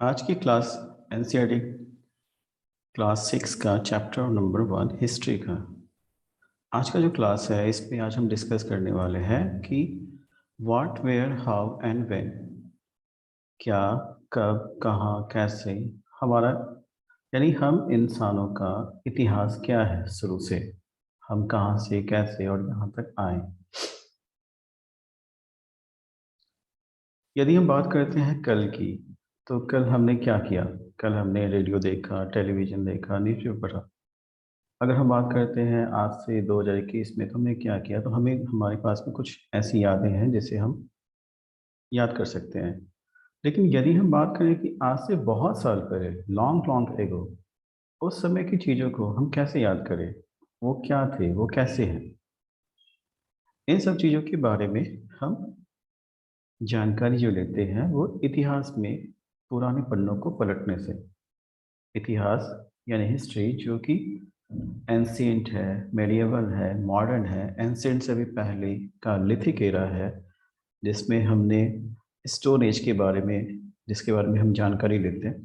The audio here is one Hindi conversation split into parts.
आज की क्लास एनसीईआरटी क्लास 6 का चैप्टर नंबर 1 हिस्ट्री का। आज का जो क्लास है इसमें आज हम डिस्कस करने वाले हैं कि what where how and when, क्या, कब, कहाँ, कैसे, हमारा यानी हम इंसानों का इतिहास क्या है शुरू से, हम कहाँ से कैसे और यहाँ तक आए। यदि हम बात करते हैं कल की, तो कल हमने क्या किया। कल हमने रेडियो देखा, टेलीविज़न देखा, न्यूज़पेपर पढ़ा। अगर हम बात करते हैं आज से 2021 में, तो हमने क्या किया, तो हमें हमारे पास में कुछ ऐसी यादें हैं जिसे हम याद कर सकते हैं। लेकिन यदि हम बात करें कि आज से बहुत साल पहले, लॉन्ग लॉन्ग एगो, उस समय की चीज़ों को हम कैसे याद करें, वो क्या थे, वो कैसे हैं, इन सब चीज़ों के बारे में हम जानकारी जो लेते हैं वो इतिहास में पुराने पन्नों को पलटने से। इतिहास यानी हिस्ट्री, जो कि एंशिएंट है, मेडिएवल है, मॉडर्न है। एंशिएंट से भी पहले का लिथिक एरा है, जिसमें हमने स्टोन एज के बारे में, जिसके बारे में हम जानकारी लेते हैं।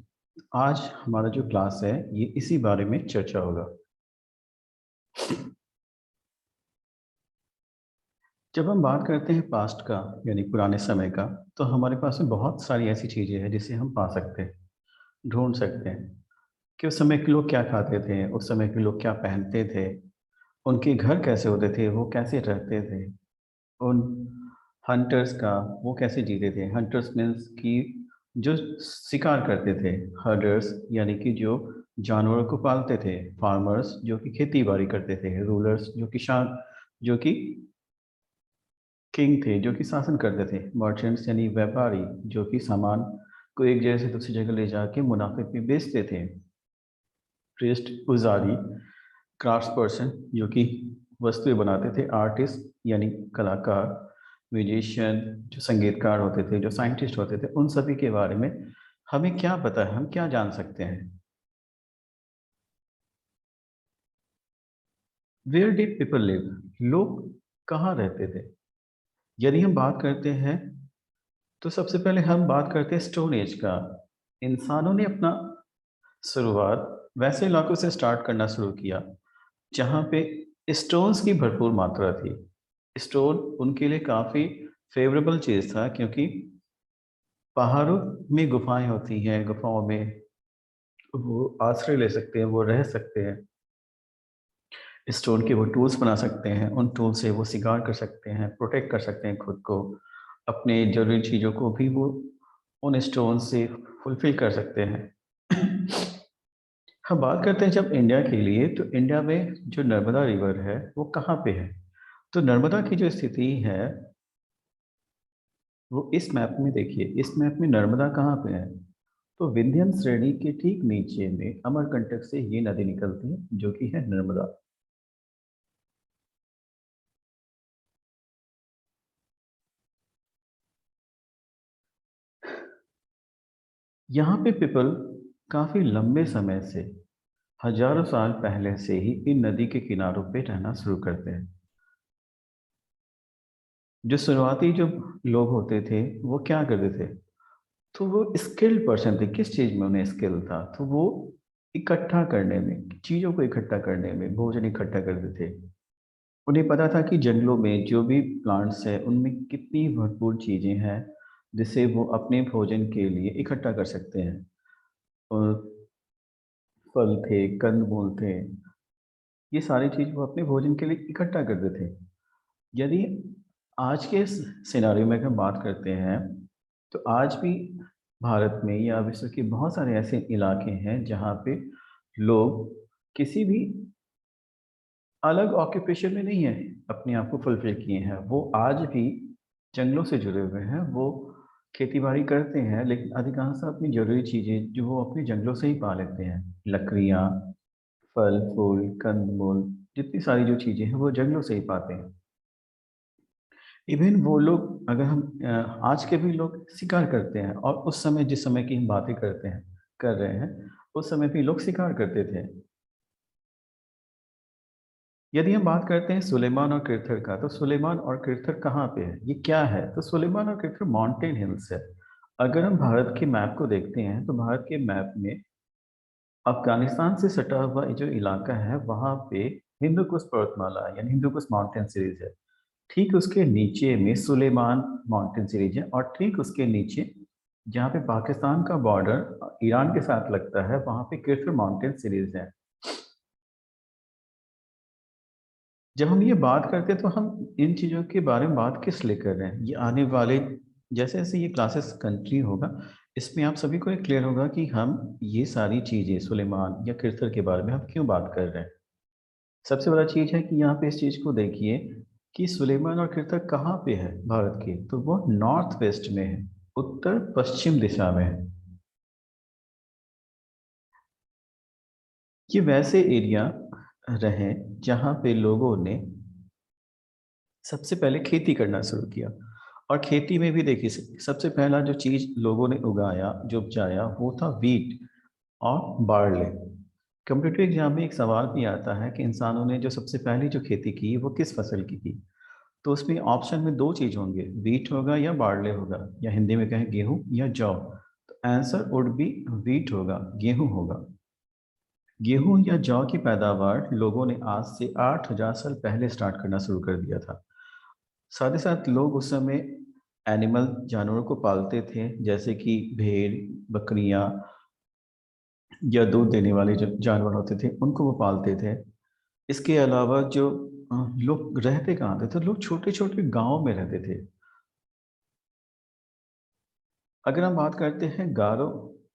आज हमारा जो क्लास है ये इसी बारे में चर्चा होगा। जब हम बात करते हैं पास्ट का यानी पुराने समय का, तो हमारे पास में बहुत सारी ऐसी चीज़ें हैं जिसे हम पा सकते हैं, ढूंढ सकते हैं कि उस समय के लोग क्या खाते थे, उस समय के लोग क्या पहनते थे, उनके घर कैसे होते थे, वो कैसे रहते थे, उन हंटर्स का वो कैसे जीते थे। हंटर्स मीन्स कि जो शिकार करते थे, हर्डर्स यानी कि जो जानवरों को पालते थे, फार्मर्स जो कि खेती बाड़ी करते थे, रूलर्स जो कि किंग थे, जो कि शासन करते थे, मर्चेंट्स यानी व्यापारी जो कि सामान को एक जगह से दूसरी जगह ले जाके मुनाफे पे बेचते थे, प्रीस्ट पुजारी, क्राफ्ट्स पर्सन जो कि वस्तुएं बनाते थे, आर्टिस्ट यानी कलाकार, म्यूजिशियन जो संगीतकार होते थे, जो साइंटिस्ट होते थे, उन सभी के बारे में हमें क्या पता है, हम क्या जान सकते हैं। वेयर डिड पीपल लिव, लोग कहाँ रहते थे। यदि हम बात करते हैं तो सबसे पहले हम बात करते हैं स्टोन एज का। इंसानों ने अपना शुरुआत वैसे इलाकों से स्टार्ट करना शुरू किया जहाँ पे स्टोन्स की भरपूर मात्रा थी। स्टोन उनके लिए काफ़ी फेवरेबल चीज़ था, क्योंकि पहाड़ों में गुफाएं होती हैं, गुफाओं में वो आश्रय ले सकते हैं, वो रह सकते हैं। स्टोन के वो टूल्स बना सकते हैं, उन टूल से वो शिकार कर सकते हैं, प्रोटेक्ट कर सकते हैं खुद को, अपने जरूरी चीज़ों को भी वो उन स्टोन से फुलफिल कर सकते हैं। हम बात करते हैं जब इंडिया के लिए, तो इंडिया में जो नर्मदा रिवर है वो कहाँ पे है। तो नर्मदा की जो स्थिति है वो इस मैप में देखिए, इस मैप में नर्मदा कहाँ पे है। तो विंध्यन श्रेणी के ठीक नीचे में अमरकंटक से ये नदी निकलती है, जो कि है नर्मदा। यहाँ पे पीपल काफी लंबे समय से, हजारों साल पहले से ही इन नदी के किनारों पे रहना शुरू करते हैं। जो शुरुआती जो लोग होते थे वो क्या करते थे, तो वो स्किल्ड पर्सन थे। किस चीज में उन्हें स्किल था, तो वो इकट्ठा करने में, चीजों को इकट्ठा करने में, भोजन इकट्ठा करते थे। उन्हें पता था कि जंगलों में जो भी प्लांट्स है उनमें कितनी भरपूर चीजें हैं जिसे वो अपने भोजन के लिए इकट्ठा कर सकते हैं। और फल थे, कंदमूल थे, ये सारी चीज वो अपने भोजन के लिए इकट्ठा करते थे। यदि आज के सिनारियो में हम बात करते हैं, तो आज भी भारत में या विश्व के बहुत सारे ऐसे इलाके हैं जहाँ पे लोग किसी भी अलग ऑक्यूपेशन में नहीं है, अपने आप को फुलफिल किए हैं। वो आज भी जंगलों से जुड़े हुए हैं, वो खेती बाड़ी करते हैं, लेकिन अधिकांश अपनी जरूरी चीजें जो वो अपने जंगलों से ही पा लेते हैं। लकड़ियाँ, फल फूल, कंदमूल, जितनी सारी जो चीजें हैं वो जंगलों से ही पाते हैं। इवन वो लोग, अगर हम आज के भी लोग शिकार करते हैं, और उस समय जिस समय की हम बातें करते हैं, कर रहे हैं, उस समय भी लोग शिकार करते थे। यदि हम बात करते हैं सुलेमान और किरथर का, तो सुलेमान और किरथर कहाँ पे है, ये क्या है, तो सुलेमान और किरथर माउंटेन हिल्स है। अगर हम भारत के मैप को देखते हैं तो भारत के मैप में अफगानिस्तान से सटा हुआ ये जो इलाका है वहाँ पे हिंदू कुश पर्वतमाला यानी हिंदू कुश माउंटेन सीरीज है। ठीक उसके नीचे में सुलेमान माउंटेन सीरीज है और ठीक उसके नीचे जहाँ पे पाकिस्तान का बॉर्डर ईरान के साथ लगता है वहाँ पे किरथुर माउंटेन सीरीज है। जब हम ये बात करते हैं तो हम इन चीज़ों के बारे में बात किस लिए कर रहे हैं, ये आने वाले जैसे जैसे ये क्लासेस कंटिन्यू होगा इसमें आप सभी को एक क्लियर होगा कि हम ये सारी चीज़ें सुलेमान या किरथर के बारे में हम क्यों बात कर रहे हैं। सबसे बड़ा चीज़ है कि यहाँ पे इस चीज़ को देखिए कि सुलेमान और किरथर कहाँ पे है भारत के, तो वो नॉर्थ वेस्ट में है, उत्तर पश्चिम दिशा में है। ये वैसे एरिया रहे जहाँ पे लोगों ने सबसे पहले खेती करना शुरू किया। और खेती में भी देखिए सबसे पहला जो चीज़ लोगों ने उगाया जो उपजाया वो था वीट और बार्ले। कम्पिटिटिव एग्जाम में एक सवाल भी आता है कि इंसानों ने जो सबसे पहली जो खेती की वो किस फसल की, तो उसमें ऑप्शन में दो चीज़ होंगे, वीट होगा या बार्ले होगा, या हिंदी में कहें गेहूं या जौ। तो आंसर वुड बी वीट होगा, गेहूं होगा। गेहूं या जौ की पैदावार लोगों ने आज से 8,000 साल पहले स्टार्ट करना शुरू कर दिया था। साथ ही साथ लोग उस समय एनिमल जानवरों को पालते थे जैसे कि भेड़, बकरियां या दूध देने वाले जो जानवर होते थे उनको वो पालते थे। इसके अलावा जो लोग रहते कहाँ थे, तो लोग छोटे छोटे गांवों में रहते थे। अगर हम बात करते हैं गारो,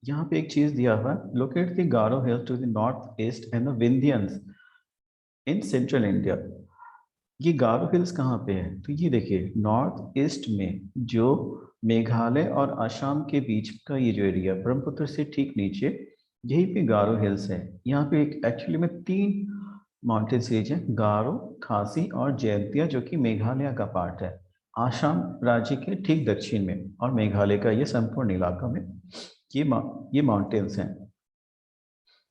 यहाँ पे एक चीज दिया हुआ है, locate the Garo hills to the north east and the Vindhyas in central India. ये गारो हिल्स कहाँ पे है, तो ये देखिए नॉर्थ ईस्ट में जो मेघालय और असम के बीच का ये जो एरिया ब्रह्मपुत्र से ठीक नीचे, यहीं पे गारो हिल्स है। यहाँ पे एक एक्चुअली में तीन माउंटेन सीरीज है, गारो, खासी और जयंतिया, जो कि मेघालय का पार्ट है। आसाम राज्य के ठीक दक्षिण में और मेघालय का ये संपूर्ण इलाका में ये माउंटेन्स हैं।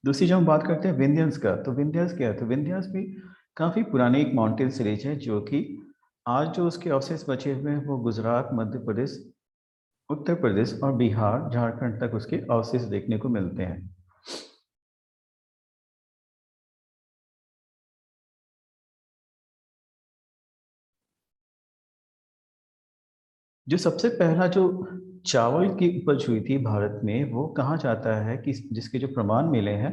दूसरी जब हम बात करते हैं विंध्यंस का, तो विंध्यंस क्या है, तो विंध्यंस भी काफ़ी पुरानी एक माउंटेन सीरीज है जो कि आज जो उसके अवशेष बचे हुए हैं वो गुजरात, मध्य प्रदेश, उत्तर प्रदेश और बिहार, झारखंड तक उसके अवशेष देखने को मिलते हैं। जो सबसे पहला जो चावल की उपज हुई थी भारत में वो कहा जाता है कि जिसके जो प्रमाण मिले हैं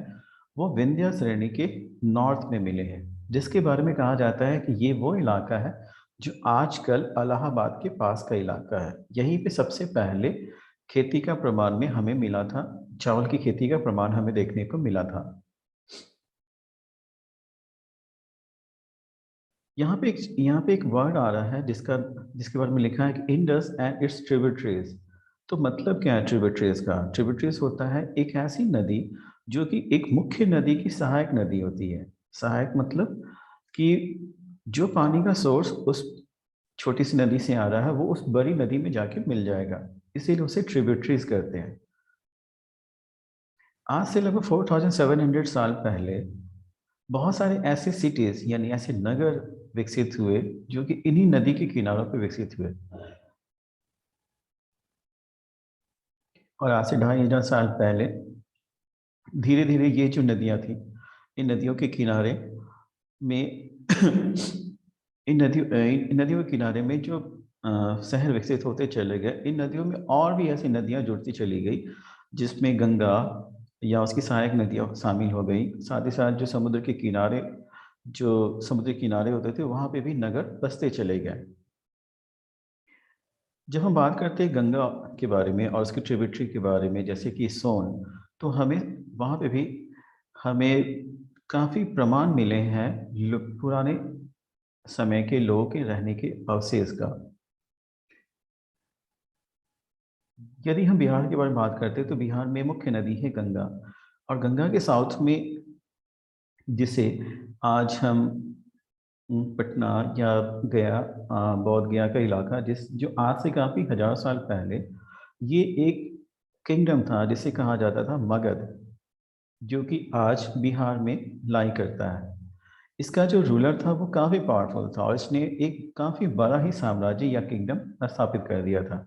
वो विंध्य श्रेणी के नॉर्थ में मिले हैं, जिसके बारे में कहा जाता है कि ये वो इलाका है जो आजकल इलाहाबाद के पास का इलाका है। यहीं पे सबसे पहले खेती का प्रमाण में हमें मिला था, चावल की खेती का प्रमाण हमें देखने को मिला था। यहाँ पे एक वर्ड आ रहा है जिसके बारे में लिखा है कि इंडस एंड इट्स ट्रिब्यूटरीज। तो मतलब क्या है ट्रिब्यूटरीज का, ट्रिब्यूटरीज होता है एक ऐसी नदी जो कि एक मुख्य नदी की सहायक नदी होती है। सहायक मतलब कि जो पानी का सोर्स उस छोटी सी नदी से आ रहा है वो उस बड़ी नदी में जाके मिल जाएगा, इसीलिए उसे ट्रिब्यूटरीज कहते हैं। आज से लगभग 4,700 साल पहले बहुत सारे ऐसे सिटीज यानी ऐसे नगर विकसित हुए जो कि इन्हीं नदी के किनारों पर विकसित हुए। और आज से 2,500 साल पहले धीरे धीरे ये जो नदियां थी इन नदियों के किनारे में इन नदियों के किनारे में जो शहर विकसित होते चले गए, इन नदियों में और भी ऐसी नदियां जुड़ती चली गई जिसमें गंगा या उसकी सहायक नदियां शामिल हो गई। साथ ही साथ जो समुद्र किनारे होते थे वहां पे भी नगर बसते चले गए। जब हम बात करते हैं गंगा के बारे में और उसकी ट्रिब्यूटरी के बारे में जैसे कि सोन, तो हमें वहाँ पे भी हमें काफ़ी प्रमाण मिले हैं पुराने समय के लोगों के रहने के अवशेष का। यदि हम बिहार के बारे में बात करते हैं तो बिहार में मुख्य नदी है गंगा। और गंगा के साउथ में जिसे आज हम पटना या गया, बौद्ध गया का इलाका, जिस जो आज से काफ़ी हज़ार साल पहले ये एक किंगडम था जिसे कहा जाता था मगध, जो कि आज बिहार में लाई करता है। इसका जो रूलर था वो काफ़ी पावरफुल था और इसने एक काफ़ी बड़ा ही साम्राज्य या किंगडम स्थापित कर दिया था।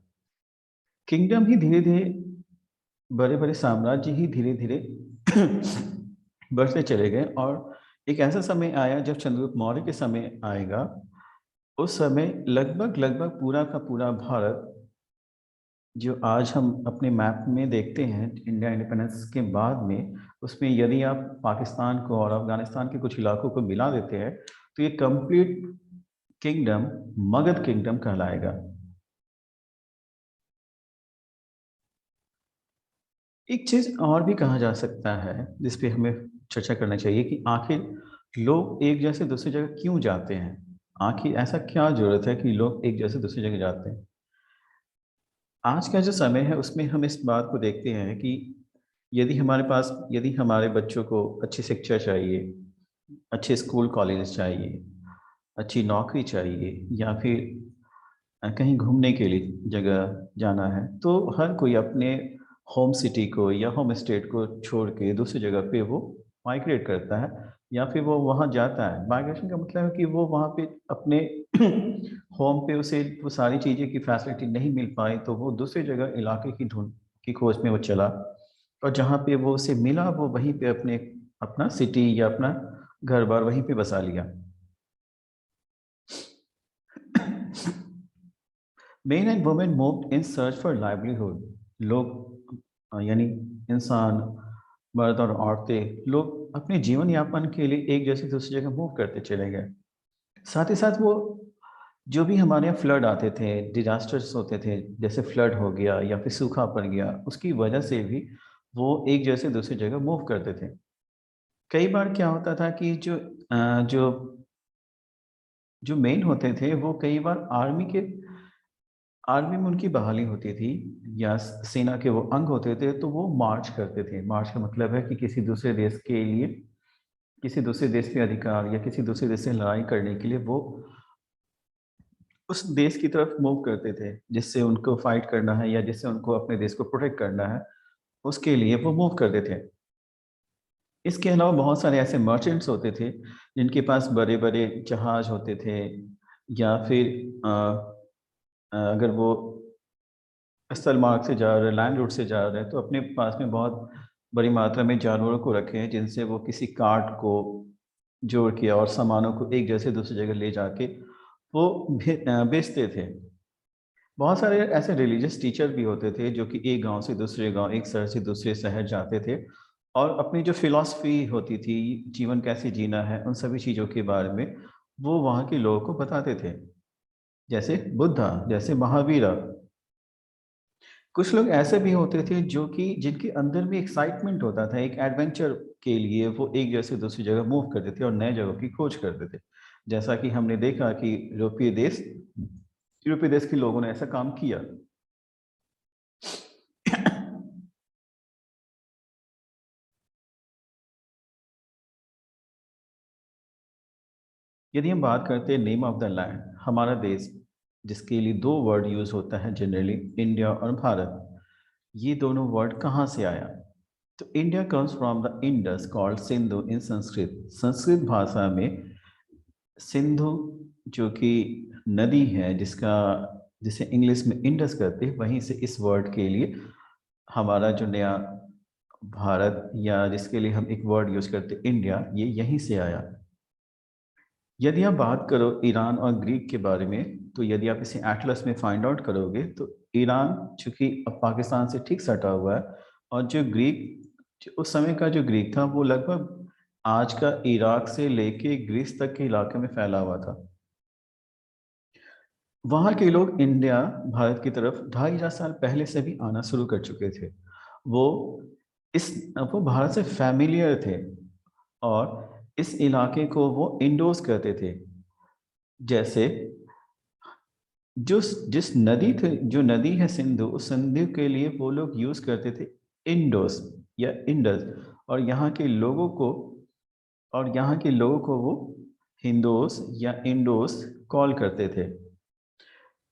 किंगडम ही धीरे-धीरे, बड़े-बड़े साम्राज्य ही धीरे-धीरे बढ़ते चले गए और एक ऐसा समय आया जब चंद्रगुप्त मौर्य के समय आएगा, उस समय लगभग-लगभग पूरा का पूरा भारत, जो आज हम अपने मैप में देखते हैं इंडिया इंडिपेंडेंस के बाद में, उसमें यदि आप पाकिस्तान को और अफ़गानिस्तान के कुछ इलाकों को मिला देते हैं, तो ये कंप्लीट किंगडम मगध किंगडम कहलाएगा। एक चीज़ और भी कहा जा सकता है, जिस पे हमें चर्चा करना चाहिए कि आखिर लोग एक जगह से दूसरी जगह क्यों जाते हैं? आखिर ऐसा क्या ज़रूरत है कि लोग एक जगह से दूसरी जगह जाते हैं? आज का जो समय है उसमें हम इस बात को देखते हैं कि यदि हमारे बच्चों को अच्छी शिक्षा चाहिए, अच्छे स्कूल कॉलेजेस चाहिए, अच्छी नौकरी चाहिए या फिर कहीं घूमने के लिए जगह जाना है, तो हर कोई अपने होम सिटी को या होम स्टेट को छोड़ के दूसरी जगह पे वो माइग्रेट करता है या फिर वो वहाँ जाता है। माइग्रेशन का मतलब है कि वो वहाँ पे अपने होम पे उसे वो सारी चीज़ें की फैसिलिटी नहीं मिल पाई, तो वो दूसरी जगह इलाके की खोज में वो चला और जहाँ पे वो उसे मिला, वो वहीं पे अपना सिटी या अपना घर-बार वहीं पे बसा लिया। Main and women moved in search for livelihood. लोग यानी इंसान, मर्द और औरतें, लोग अपने जीवन यापन के लिए एक जगह से दूसरी जगह मूव करते चले गए। साथ ही साथ वो जो भी हमारे यहाँ फ्लड आते थे, डिजास्टर्स होते थे, जैसे फ्लड हो गया या फिर सूखा पड़ गया, उसकी वजह से भी वो एक जगह से दूसरी जगह मूव करते थे। कई बार क्या होता था कि जो जो मेन होते थे, वो कई बार आर्मी में उनकी बहाली होती थी या सेना के वो अंग होते थे, तो वो मार्च करते थे। मार्च का मतलब है कि किसी दूसरे देश पे अधिकार या किसी दूसरे देश से लड़ाई करने के लिए वो उस देश की तरफ मूव करते थे, जिससे उनको फाइट करना है या जिससे उनको अपने देश को प्रोटेक्ट करना है, उसके लिए वो मूव करते थे। इसके अलावा बहुत सारे ऐसे मर्चेंट्स होते थे, जिनके पास बड़े-बड़े जहाज होते थे या फिर अगर वो स्थल मार्ग से जा रहे हैं, लैंड रूट से जा रहे हैं, तो अपने पास में बहुत बड़ी मात्रा में जानवरों को रखे हैं, जिनसे वो किसी कार्ट को जोड़ के और सामानों को एक जगह से दूसरी जगह ले जाके वो बेचते थे। बहुत सारे ऐसे रिलीजियस टीचर भी होते थे, जो कि एक गाँव से दूसरे गाँव, एक शहर से दूसरे शहर जाते थे और अपनी जो फ़िलॉसफ़ी होती थी, जीवन कैसे जीना है, उन सभी चीज़ों के बारे में वो वहाँ के लोगों को बताते थे। जैसे बुद्धा, जैसे महावीरा। कुछ लोग ऐसे भी होते थे जो कि जिनके अंदर भी एक्साइटमेंट होता था, एक एडवेंचर के लिए वो एक जगह से दूसरी जगह मूव करते थे और नए जगहों की खोज करते थे। जैसा कि हमने देखा कि यूरोपीय देश के लोगों ने ऐसा काम किया। यदि हम बात करते हैं नेम ऑफ द लैंड, हमारा देश, जिसके लिए 2 वर्ड यूज़ होता है जनरली, इंडिया और भारत। ये दोनों वर्ड कहाँ से आया? तो India comes from the Indus called Sindhu in Sanskrit. Sanskrit भाषा में सिंधु, जो कि नदी है, जिसे इंग्लिश में इंडस कहते हैं, वहीं से इस वर्ड के लिए हमारा जो नया भारत या जिसके लिए हम एक वर्ड यूज़ करते हैं इंडिया, ये यहीं से आया। यदि आप बात करो ईरान और ग्रीक के बारे में, तो यदि आप इसे एटलस में फाइंड आउट करोगे, तो ईरान, चूँकि अब पाकिस्तान से ठीक सटा हुआ है, और उस समय का जो ग्रीक था, वो लगभग आज का इराक से लेके ग्रीस तक के इलाके में फैला हुआ था। वहाँ के लोग भारत की तरफ 2500 साल पहले से भी आना शुरू कर चुके थे। वो वो भारत से फ़ैमिलियर थे और इस इलाके को वो इंडोस कहते थे। जैसे जो नदी है सिंधु, उस सिंधु के लिए वो लोग यूज़ करते थे इंडोस या इंडस, और यहाँ के लोगों को वो हिंदोस या इंडोस कॉल करते थे।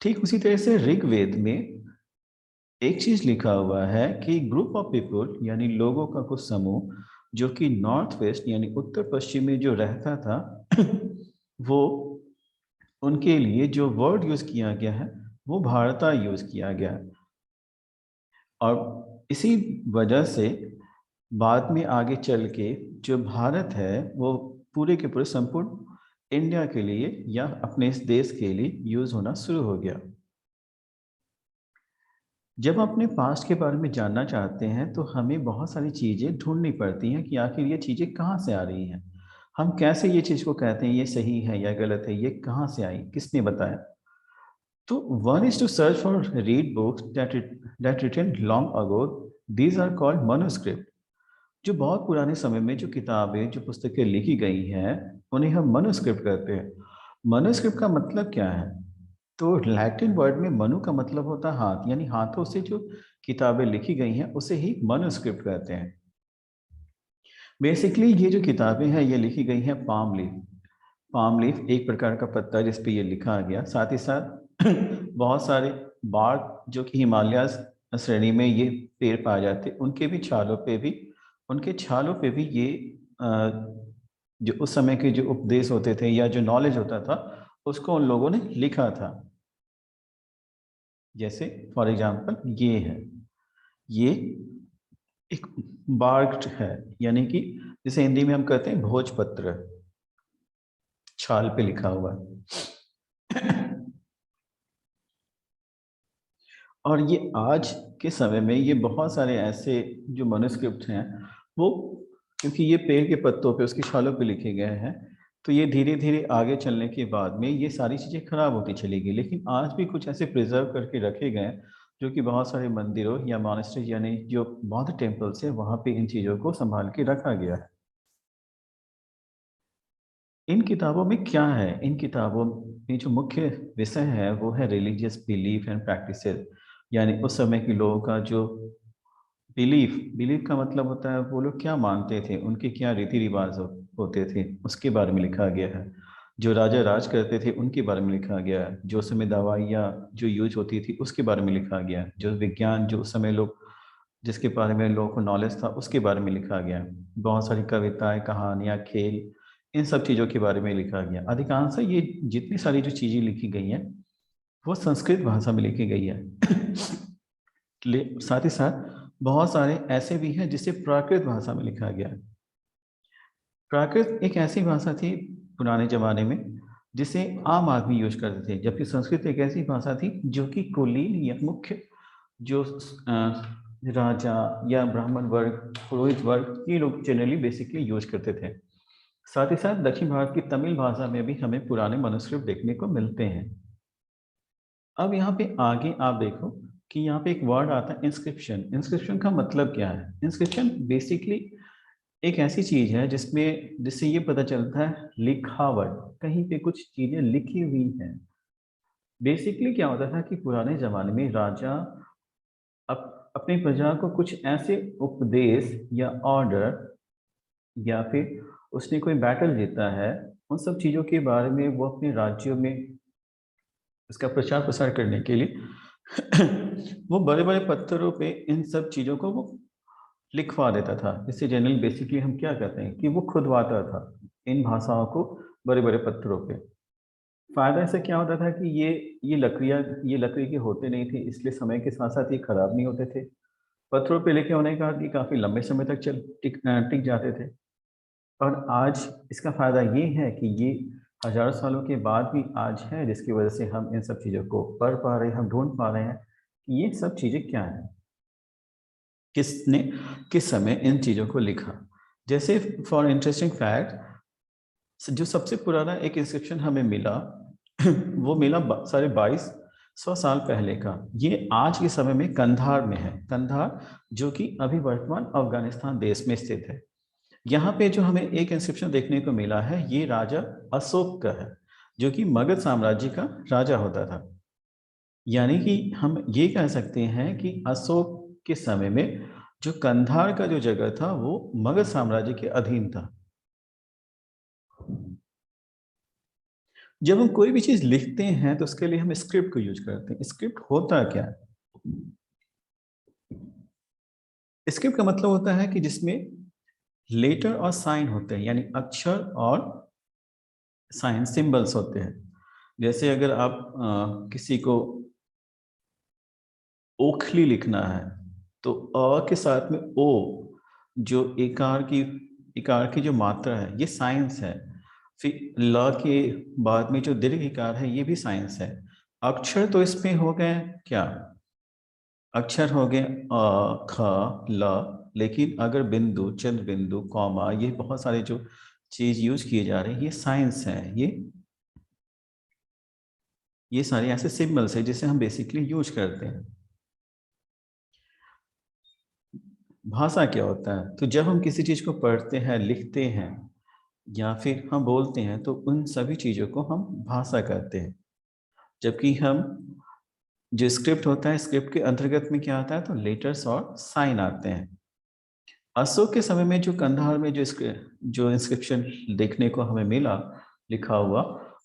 ठीक उसी तरह से ऋग्वेद में एक चीज़ लिखा हुआ है कि ग्रुप ऑफ पीपल, यानी लोगों का कुछ समूह, जो कि नॉर्थ वेस्ट यानी उत्तर पश्चिम में जो रहता था, वो उनके लिए जो वर्ड यूज़ किया गया है, वो भारता यूज़ किया गया है। और इसी वजह से बाद में आगे चल के जो भारत है वो पूरे के पूरे संपूर्ण इंडिया के लिए या अपने इस देश के लिए यूज होना शुरू हो गया। जब हम अपने पास्ट के बारे में जानना चाहते हैं तो हमें बहुत सारी चीज़ें ढूंढनी पड़ती हैं कि आखिर ये चीज़ें कहाँ से आ रही हैं। हम कैसे ये चीज़ को कहते हैं ये सही है या गलत है, ये कहाँ से आई, किसने बताया। तो one is to search for read books that written long ago. These are called manuscript. जो बहुत पुराने समय में जो किताबें जो पुस्तकें लिखी गई हैं उन्हें हम मनुस्क्रिप्ट कहते हैं। मनुस्क्रिप्ट का मतलब क्या है? तो लैटिन वर्ड में मनु का मतलब होता है हाथ, यानी हाथों से जो किताबें लिखी गई हैं उसे ही मनुस्क्रिप्ट कहते हैं। बेसिकली ये जो किताबें हैं ये लिखी गई हैं पाम लीफ। पाम लीफ एक प्रकार का पत्ता जिस पे ये लिखा गया। साथ ही साथ बहुत सारे बाग जो कि हिमालय श्रेणी में ये पेड़ पाए जाते, उनके छालों पे भी ये जो उस समय के जो उपदेश होते थे या जो नॉलेज होता था उसको उन लोगों ने लिखा था। जैसे फॉर एग्जाम्पल ये है, ये एक बार्क्ड है, यानी कि जिसे हिंदी में हम कहते हैं भोजपत्र, छाल पे लिखा हुआ है। और ये आज के समय में ये बहुत सारे ऐसे जो मनुस्क्रिप्ट हैं वो, क्योंकि ये पेड़ के पत्तों पे उसकी छालों पे लिखे गए हैं, तो ये धीरे धीरे आगे चलने के बाद में ये सारी चीज़ें खराब होती चली गई। लेकिन आज भी कुछ ऐसे प्रिजर्व करके रखे गए हैं जो कि बहुत सारे मंदिरों या मॉनेस्ट्री यानी जो बौद्ध टेम्पल्स है वहाँ पे इन चीज़ों को संभाल के रखा गया है। इन किताबों में क्या है? इन किताबों में जो मुख्य विषय है वो है रिलीजियस बिलीफ एंड प्रैक्टिसेस, यानी उस समय के लोगों का जो बिलीफ, बिलीफ का मतलब होता है वो लोग क्या मानते थे, उनके क्या रीति रिवाज होते थे, उसके बारे में लिखा गया है। जो राजा राज करते थे उनके बारे में लिखा गया है। जो उस समय दवाइयाँ जो यूज होती थी उसके बारे में लिखा गया है। जो विज्ञान जो उस समय लोग जिसके बारे में लोगों को नॉलेज था उसके बारे में लिखा गया है। बहुत सारी कविताएं, कहानियां, खेल, इन सब चीज़ों के बारे में लिखा गया। अधिकांश ये जितनी सारी जो चीज़ें लिखी गई हैं वो संस्कृत भाषा में लिखी गई है। साथ ही साथ बहुत सारे ऐसे भी हैं जिसे प्राकृत भाषा में लिखा गया है। प्राकृत एक ऐसी भाषा थी पुराने जमाने में जिसे आम आदमी यूज करते थे, जबकि संस्कृत एक ऐसी भाषा थी जो कि कुलीन या मुख्य जो राजा या ब्राह्मण वर्ग, पुरोहित वर्ग, ये लोग जनरली बेसिकली यूज करते थे। साथ ही साथ दक्षिण भारत की तमिल भाषा में भी हमें पुराने मनुस्क्रिप्ट देखने को मिलते हैं। अब यहाँ पे आगे आप देखो कि यहाँ पे एक वर्ड आता है इंस्क्रिप्शन। इंस्क्रिप्शन का मतलब क्या है? इंस्क्रिप्शन बेसिकली एक ऐसी चीज है जिससे ये पता चलता है लिखावट, कहीं पे कुछ चीजें लिखी हुई हैं। बेसिकली क्या होता था कि पुराने जमाने में राजा अपनी प्रजा को कुछ ऐसे उपदेश या ऑर्डर, या फिर उसने कोई बैटल जीता है, उन सब चीजों के बारे में वो अपने राज्यों में इसका प्रचार प्रसार करने के लिए वो बड़े बड़े पत्थरों पे इन सब चीजों को वो लिखवा देता था। इससे जनरल बेसिकली हम क्या कहते हैं कि वो खुदवाता था इन भाषाओं को बड़े बड़े पत्थरों पे। फायदा इससे क्या होता था कि ये लकड़ी के होते नहीं थे, इसलिए समय के साथ साथ ये खराब नहीं होते थे। पत्थरों पे लिखे होने का कि काफी लंबे समय तक टिक जाते थे। और आज इसका फायदा ये है कि ये हजारों सालों के बाद भी आज है, जिसकी वजह से हम इन सब चीजों को पढ़ पा रहे हैं, हम ढूंढ पा रहे हैं कि ये सब चीजें क्या है, किसने किस समय इन चीजों को लिखा। जैसे फॉर इंटरेस्टिंग फैक्ट, जो सबसे पुराना एक इंस्क्रिप्शन हमें मिला वो मिला साढ़े 2200 साल पहले का। ये आज के समय में कंधार में है। कंधार जो कि अभी वर्तमान अफगानिस्तान देश में स्थित है। यहाँ पे जो हमें एक इंस्क्रिप्शन देखने को मिला है ये राजा अशोक का है, जो कि मगध साम्राज्य का राजा होता था। यानी कि हम ये कह सकते हैं कि अशोक के समय में जो कंधार का जो जगह था वो मगध साम्राज्य के अधीन था। जब हम कोई भी चीज लिखते हैं तो उसके लिए हम स्क्रिप्ट को यूज करते हैं। स्क्रिप्ट होता क्या है? स्क्रिप्ट का मतलब होता है कि जिसमें लेटर और साइन होते हैं, यानी अक्षर और साइन सिंबल्स होते हैं। जैसे अगर आप किसी को ओखली लिखना है तो अ के साथ में ओ, जो इकार की जो मात्रा है, ये साइंस है। फिर ल के बाद में जो दीर्घ इकार है, ये भी साइंस है। अक्षर तो इसमें हो गए क्या? अक्षर हो गए ख, ल, लेकिन अगर बिंदु, चंद्र बिंदु, कॉमा, ये बहुत सारे जो चीज यूज किए जा रहे हैं, ये साइंस है। ये सारे ऐसे सिंबल्स है जिसे हम बेसिकली यूज करते हैं। भाषा क्या होता है? तो जब हम किसी चीज को पढ़ते हैं, लिखते हैं या फिर हम बोलते हैं, तो उन सभी चीजों को हम भाषा कहते हैं। जबकि हम जो स्क्रिप्ट होता है, स्क्रिप्ट के अंतर्गत में क्या आता है? तो लेटर्स और साइन आते हैं। अशोक के समय में जो कंधार में जो इंस्क्रिप्शन देखने को हमें मिला लिखा हुआ,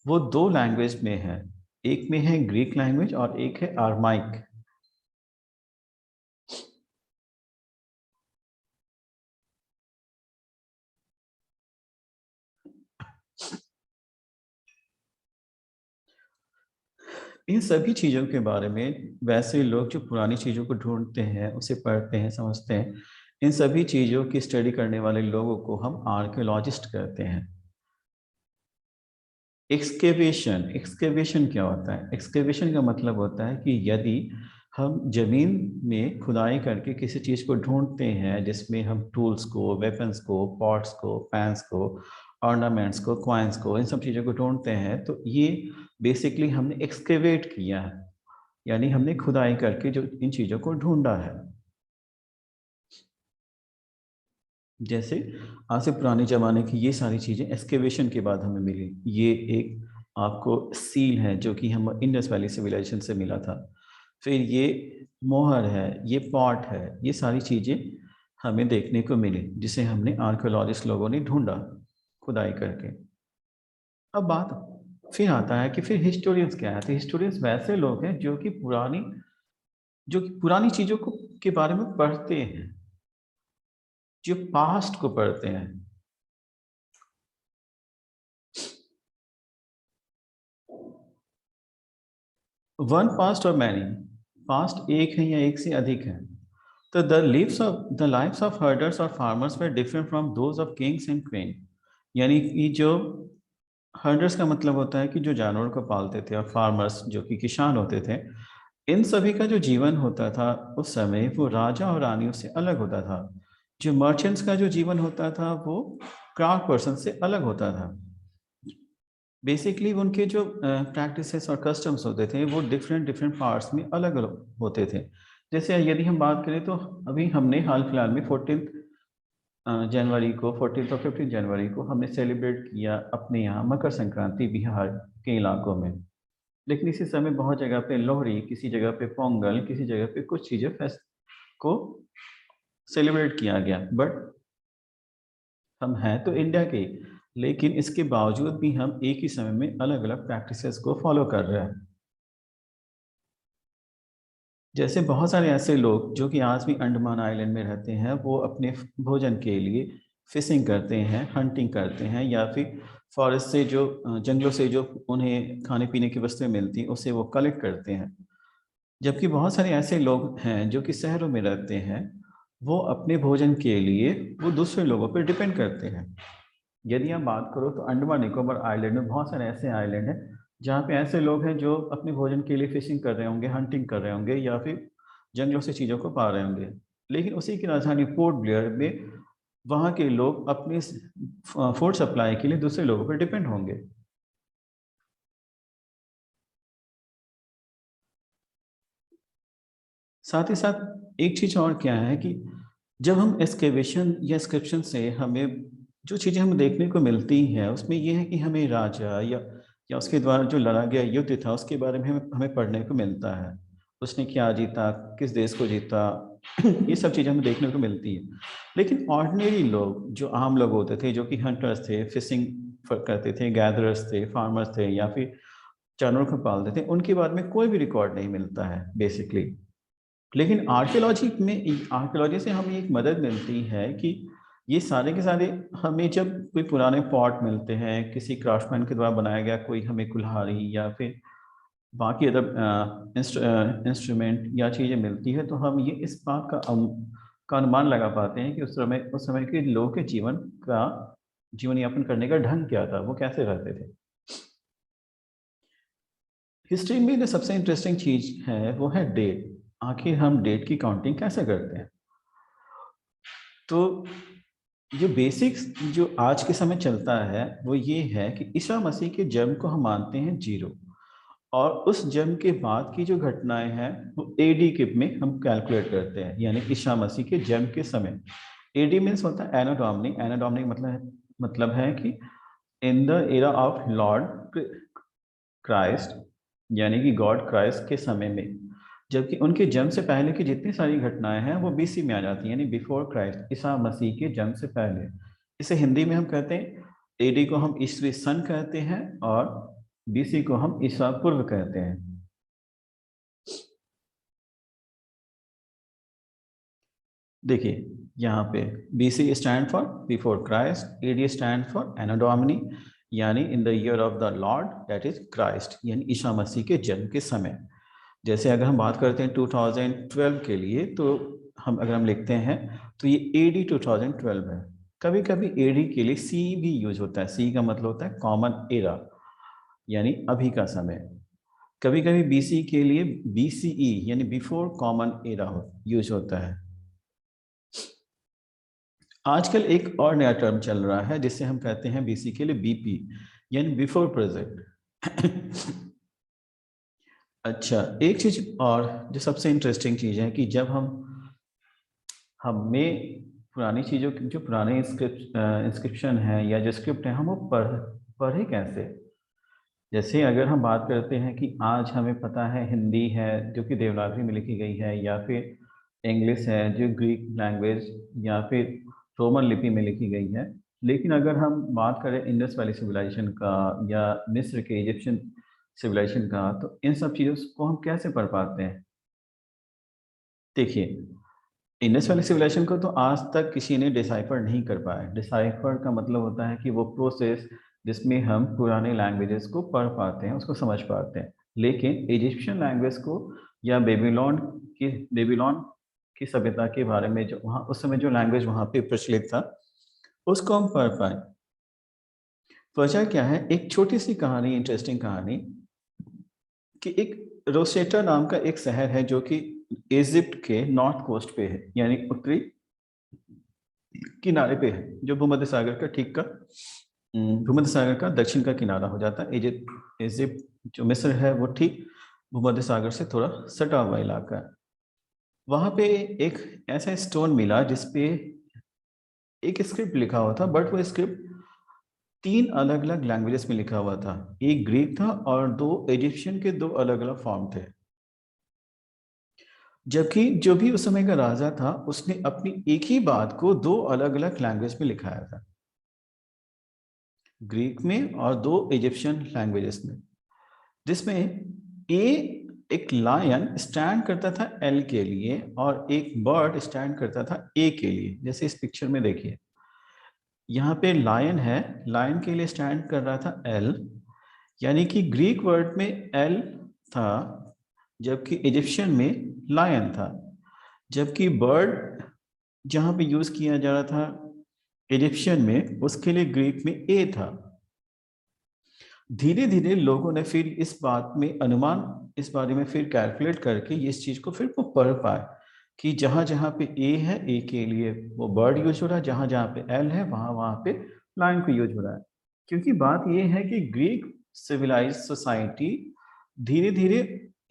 वो दो लैंग्वेज में है। एक में है ग्रीक लैंग्वेज और एक है आर्माइक। इन सभी चीज़ों के बारे में वैसे लोग जो पुरानी चीज़ों को ढूंढते हैं, उसे पढ़ते हैं, समझते हैं, इन सभी चीज़ों की स्टडी करने वाले लोगों को हम आर्कियोलॉजिस्ट कहते हैं। एक्सकेवेशन, एक्सकेवेशन क्या होता है? एक्सकेवेशन का मतलब होता है कि यदि हम जमीन में खुदाई करके किसी चीज़ को ढूंढते हैं, जिसमें हम टूल्स को, वेपन्स को, पॉट्स को, पैन्स को, ऑर्नामेंट्स को, कॉइन्स को, इन सब चीज़ों को ढूंढते हैं, तो ये बेसिकली हमने एक्सकेवेट किया है, यानी हमने खुदाई करके जो इन चीज़ों को ढूंढा है। जैसे आज से पुराने ज़माने की ये सारी चीज़ें एक्सकेवेशन के बाद हमें मिली। ये एक आपको सील है जो कि हम इंडस वैली सिविलाइजेशन से मिला था। फिर ये मोहर है, ये पॉट है, ये सारी चीज़ें हमें देखने को मिली, जिसे हमने आर्कियोलॉजिस्ट लोगों ने ढूँढा, खुदाई करके। अब बात फिर आता है कि फिर हिस्टोरियंस क्या है? तो हिस्टोरियंस वैसे लोग हैं जो कि पुरानी चीज़ों को के बारे में पढ़ते हैं, जो पास्ट को पढ़ते हैं। वन पास्ट और मैनी, पास्ट एक है या एक से अधिक है। तो द लाइव्स ऑफ हर्डर्स और farmers were different from those of Kings and queen. यानी कि जो हर्डर्स का मतलब होता है कि जो जानवरों को पालते थे, और फार्मर्स जो कि किसान होते थे, इन सभी का जो जीवन होता था उस समय, वो राजा और रानियों से अलग होता था। जो मर्चेंट्स का जो जीवन होता था, वो क्राफ्ट पर्सन से अलग होता था। बेसिकली उनके जो प्रैक्टिसेस और कस्टम्स होते थे, वो डिफरेंट डिफरेंट पार्ट्स में अलग अलग होते थे। जैसे यदि हम बात करें, तो अभी हमने हाल फिलहाल में 14 जनवरी को हमने सेलिब्रेट किया अपने यहाँ मकर संक्रांति, बिहार के इलाकों में। लेकिन इसी समय बहुत जगह पे लोहड़ी, किसी जगह पे पोंगल, किसी जगह पे कुछ चीज़ें फेस्ट को सेलिब्रेट किया गया। बट हम हैं तो इंडिया के ही, लेकिन इसके बावजूद भी हम एक ही समय में अलग अलग प्रैक्टिसेस को फॉलो कर रहे हैं। जैसे बहुत सारे ऐसे लोग जो कि आज भी अंडमान आइलैंड में रहते हैं, वो अपने भोजन के लिए फिशिंग करते हैं, हंटिंग करते हैं, या फिर फॉरेस्ट से जो जंगलों से जो उन्हें खाने पीने की वस्तुएं मिलती हैं, उसे वो कलेक्ट करते हैं। जबकि बहुत सारे ऐसे लोग हैं जो कि शहरों में रहते हैं, वो अपने भोजन के लिए वो दूसरे लोगों पर डिपेंड करते हैं। यदि आप बात करो, तो अंडमान निकोबार आइलैंड में बहुत सारे ऐसे आइलैंड हैं जहाँ पे ऐसे लोग हैं जो अपने भोजन के लिए फिशिंग कर रहे होंगे, हंटिंग कर रहे होंगे, या फिर जंगलों से चीज़ों को पा रहे होंगे। लेकिन उसी की राजधानी पोर्ट ब्लेयर में वहाँ के लोग अपने फूड सप्लाई के लिए दूसरे लोगों पर डिपेंड होंगे। साथ ही साथ एक चीज़ और क्या है कि जब हम एक्सकेवेशन या स्क्रिप्शन से हमें जो चीज़ें हमें देखने को मिलती हैं, उसमें ये है कि हमें राजा या उसके द्वारा जो लड़ा गया युद्ध था, उसके बारे में हमें हमें पढ़ने को मिलता है। उसने क्या जीता, किस देश को जीता, ये सब चीज़ें हमें देखने को मिलती हैं। लेकिन ऑर्डिनरी लोग, जो आम लोग होते थे, जो कि हंटर्स थे, फिशिंग करते थे, गैदरर्स थे, फार्मर्स थे, या फिर जानवरों को पालते थे, उनके बारे में कोई भी रिकॉर्ड नहीं मिलता है बेसिकली। लेकिन आर्कियोलॉजी से हमें एक मदद मिलती है कि ये सारे के सारे, हमें जब कोई पुराने पॉट मिलते हैं, किसी क्राफ्टमैन के द्वारा बनाया गया कोई हमें कुल्हाड़ी, या फिर बाकी अदर इंस्ट्रूमेंट या चीज़ें मिलती है, तो हम ये इस बात का अनुमान लगा पाते हैं कि उस समय के लोगों के जीवन यापन करने का ढंग क्या था, वो कैसे रहते थे। हिस्ट्री में जो सबसे इंटरेस्टिंग चीज़ है वो है डेट। आखिर हम डेट की काउंटिंग कैसे करते हैं? तो जो बेसिक्स जो आज के समय चलता है वो ये है कि ईसा मसीह के जन्म को हम मानते हैं 0, और उस जन्म के बाद की जो घटनाएं हैं वो एडी के में हम कैलकुलेट करते हैं, यानी ईसा मसीह के जन्म के समय। एडी मीन्स होता है एनो डोमिनी। एनो डोमिनी मतलब है कि in the era of Lord Christ, यानी कि गॉड क्राइस्ट के समय में। जबकि उनके जन्म से पहले की जितनी सारी घटनाएं हैं वो बीसी में आ जाती हैं, यानी बिफोर क्राइस्ट, ईसा मसीह के जन्म से पहले। इसे हिंदी में हम कहते हैं, एडी को हम ईसवी सन कहते हैं और बीसी को हम ईसा पूर्व कहते हैं। देखिए यहाँ पे BC stand for before Christ, AD stand for anno Domini, यानी in the year of the lord, that is Christ, यानी ईसा मसीह के जन्म के समय। जैसे अगर हम बात करते हैं 2012 के लिए, तो अगर हम लिखते हैं तो ये एडी 2012 है। कभी कभी एडी के लिए सी भी यूज होता है। सी का मतलब होता है कॉमन एरा, यानी अभी का समय। कभी कभी बीसी के लिए बीसीई यानी बिफोर कॉमन एरा यूज होता है। आजकल एक और नया टर्म चल रहा है जिससे हम कहते हैं बीसी के लिए बीपी, यानी बिफोर प्रेजेंट। अच्छा, एक चीज और जो सबसे इंटरेस्टिंग चीज है कि जब हमें पुरानी चीजों की जो पुराने इंस्क्रिप्शन है या जो स्क्रिप्ट है हम वो पढ़े कैसे। जैसे अगर हम बात करते हैं कि आज हमें पता है हिंदी है जो कि देवनागरी में लिखी गई है, या फिर इंग्लिश है जो ग्रीक लैंग्वेज या फिर रोमन लिपि में लिखी गई है। लेकिन अगर हम बात करें इंडस वैली सिविलाइजेशन का या मिस्र के इजिप्शियन सिविलाइजेशन का, तो इन सब चीज़ों को हम कैसे पढ़ पाते हैं? देखिए, इंडस वैली सिविलाइजेशन को तो आज तक किसी ने डिसाइफर नहीं कर पाया। डिसाइफर का मतलब होता है कि वो प्रोसेस जिसमें हम पुराने लैंग्वेजेस को पढ़ पाते हैं, उसको समझ पाते हैं। लेकिन इजिप्शियन लैंग्वेज को या बेबीलोन की सभ्यता के बारे में जो वहाँ उस समय जो लैंग्वेज वहाँ पे प्रचलित था, उसको हम पढ़ पाए। वजह क्या है? एक छोटी सी कहानी, इंटरेस्टिंग कहानी, कि एक रोसेटा नाम का एक शहर है जो कि इजिप्ट के नॉर्थ कोस्ट पे है, यानी उत्तरी किनारे पे है, जो भूमध्य सागर का भूमध्य सागर का दक्षिण का किनारा हो जाता है। इजिप्ट इजिप्ट जो मिस्र है वो ठीक भूमध्य सागर से थोड़ा सटा हुआ इलाका है। वहां पे एक ऐसा स्टोन मिला जिसपे एक स्क्रिप्ट लिखा हुआ था, बट वो स्क्रिप्ट 3 अलग अलग लैंग्वेजेस में लिखा हुआ था। एक ग्रीक था और 2 इजिप्शियन के 2 अलग अलग फॉर्म थे। जबकि जो भी उस समय का राजा था उसने अपनी एक ही बात को 2 अलग अलग लैंग्वेज में लिखाया था, ग्रीक में और 2 इजिप्शियन लैंग्वेजेस में, जिसमें ए एक लायन स्टैंड करता था एल के लिए और एक बर्ड स्टैंड करता था ए के लिए। जैसे इस पिक्चर में देखिए, यहाँ पे लायन है, लायन के लिए स्टैंड कर रहा था एल, यानी कि ग्रीक वर्ड में एल था, जबकि इजिप्शियन में लायन था। जबकि बर्ड जहाँ पे यूज किया जा रहा था इजिप्शियन में, उसके लिए ग्रीक में ए था। धीरे धीरे लोगों ने फिर इस बारे में फिर कैलकुलेट करके इस चीज को फिर वो पढ़ पाए कि जहां जहां पे ए है, ए के लिए वो बर्ड यूज हो रहा है, जहां जहां पे एल है वहां वहां पे लाइन को यूज हो रहा है। क्योंकि बात ये है कि ग्रीक सिविलाइज सोसाइटी धीरे धीरे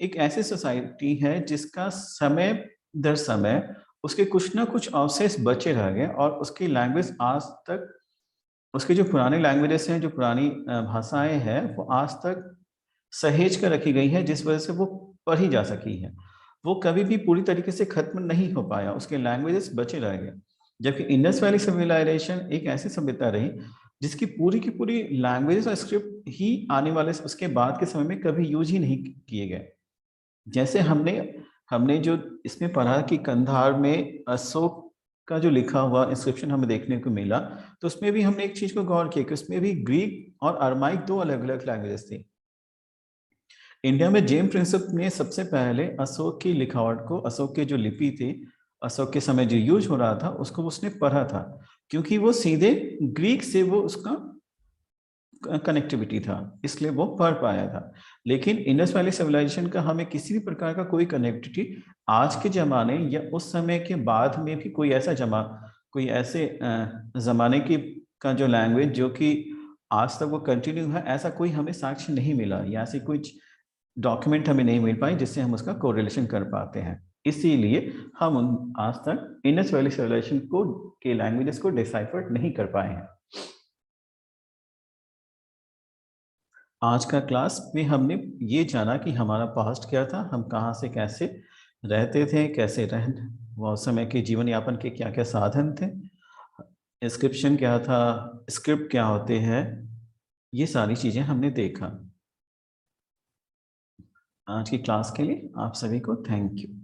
एक ऐसी सोसाइटी है जिसका समय दर समय उसके कुछ ना कुछ अवशेष बचे रह गए, और उसकी लैंग्वेज आज तक, उसकी जो पुरानी लैंग्वेजेस हैं, जो पुरानी भाषाएं हैं, वो आज तक सहेज कर रखी गई है, जिस वजह से वो पढ़ी जा सकी है। वो कभी भी पूरी तरीके से खत्म नहीं हो पाया, उसके लैंग्वेजेस बचे रह गए। जबकि इंडस वैली सिविलाइजेशन एक ऐसी सभ्यता रही जिसकी की पूरी लैंग्वेजेस और स्क्रिप्ट ही आने वाले उसके बाद के समय में कभी यूज ही नहीं किए गए। जैसे हमने हमने जो इसमें पढ़ा कि कंधार में अशोक का जो लिखा हुआ इंस्क्रिप्शन हमें देखने को मिला, तो उसमें भी हमने एक चीज को गौर किया कि उसमें भी ग्रीक और अरमाइक 2 अलग अलग लैंग्वेजेस थी। इंडिया में जेम्स प्रिंसेप ने सबसे पहले अशोक की लिखावट को, अशोक के जो लिपि थी, अशोक के समय जो यूज हो रहा था, उसको उसने पढ़ा था, क्योंकि वो सीधे ग्रीक से वो उसका कनेक्टिविटी था, इसलिए वो पढ़ पाया था। लेकिन इंडस वैली सिविलाइजेशन का हमें किसी भी प्रकार का कोई कनेक्टिविटी आज के जमाने या उस समय के बाद में भी कोई ऐसे जमाने की का जो लैंग्वेज जो कि आज तक वो कंटिन्यू है, ऐसा कोई हमें साक्ष्य नहीं मिला या ऐसी कुछ डॉक्यूमेंट हमें नहीं मिल पाई जिससे हम उसका कोरिलेशन कर पाते हैं। इसीलिए हम आज तक इंडस वैली सिविलाइजेशन को के लैंग्वेजेस को डिसाइफर नहीं कर पाए हैं। आज का क्लास में हमने ये जाना कि हमारा पास्ट क्या था, हम कहाँ से कैसे रहते थे, कैसे रह वो उस समय के जीवन यापन के क्या क्या साधन थे, इंस्क्रिप्शन क्या था, स्क्रिप्ट क्या होते हैं, ये सारी चीजें हमने देखा। आज की क्लास के लिए आप सभी को थैंक यू।